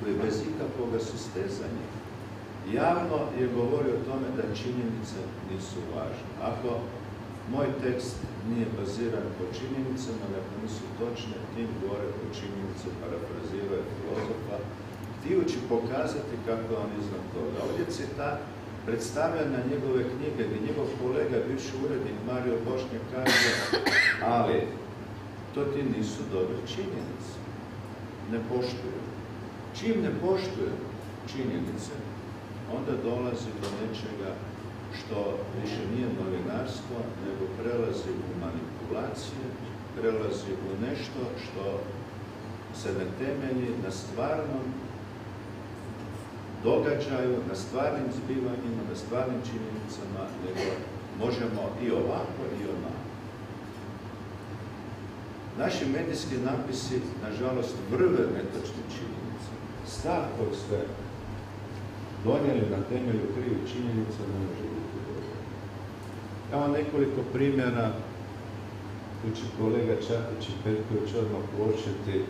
koji je bez ikakvoga sustezanja javno je govorio o tome da činjenice nisu važne. Ako moj tekst nije baziran po činjenicama, ako nisu točne, tim gore po činjenice parafrazirao je filozofa, htijući pokazati kako je on iznad toga. Ovdje citat predstavlja na njegove knjige gdje njegov kolega, bivši urednik Mario Bošnjak kaže, ali to ti nisu dobre činjenice. Ne poštuju. Čim ne poštuju činjenice, onda dolazi do nečega što više nije novinarstvo, nego prelazi u manipulacije, prelazi u nešto što se ne temelji na stvarnom događaju, na stvarnim zbivanjima, na stvarnim činjenicama, nego možemo i ovako i onako. Naši medijski napisi, nažalost, vrve netočne činjenice. Stav kojeg ste donijeli na temelju krivih činjenica ne može biti dobro. Evo nekoliko primjera, tu će kolega Čapić i Petković odmah uočiti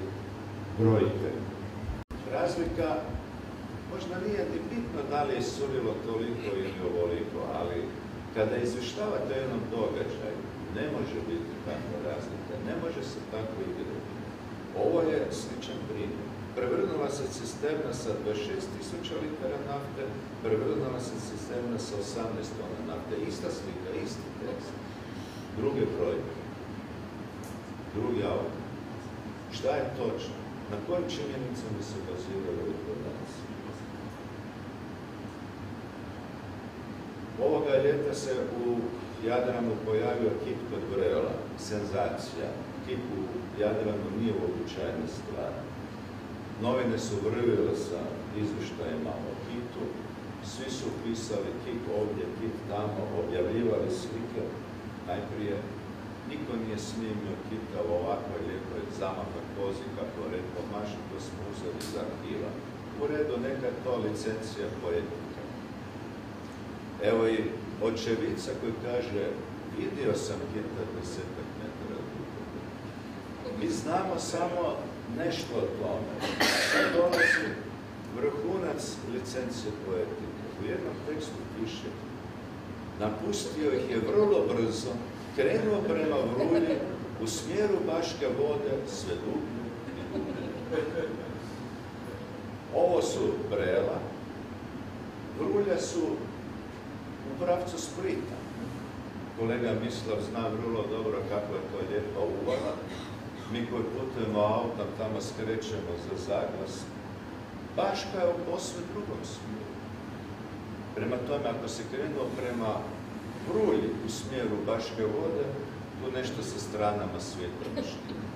brojke. Razlika možda nije ni bitno da li je surilo toliko ili ovoliko, ali kada izvještavate o jednom događaju, ne može biti takva razlika, ne može se tako igrati. Ovo je sličan primjer. Prevrnula se cisterna sa 26.000 litara nafte, prevrnula se cisterna sa 18 tona nafte. Ista slika, isti tekst. Druge brojke, drugi auto. Šta je točno? Na kojim činjenicama se baziraju ovi podaci? Ovoga ljeta se u Jadranu pojavio kip kod Brela. Senzacija. Kip u Jadranu nije uobičajena stvar. Novine su vrvile sa izvještajima o kitu. Svi su pisali kip ovdje, kip tamo, objavljivali slike. Najprije niko nije snimio kita u ovakvoj lijepoj zamahoj kozi, kako rekao, maši, to smo uzeli iz arhiva. U redu, neka je to licencija poetika. Evo i očevica koji kaže, vidio sam kita 10 metara dugo. Mi znamo samo nešto o tome. Sad dolazi vrhunac licencije poetike. U jednom tekstu piše, napustio ih je vrlo brzo, krenuo prema Vrulji, u smjeru Baške Vode, sve dublje i dublje. Ovo su Brela, Vrulja su u pravcu Splita. Kolega Mislav zna vrlo dobro kako je to lijepa uvala. Mi koji putujemo autom, tamo skrećemo za Zagvozd. Baška je u posve drugom smjeru. Prema tome, ako se krenuo prema Vrulji u smjeru Baške Vode, tu nešto sa stranama svijeta ne štima.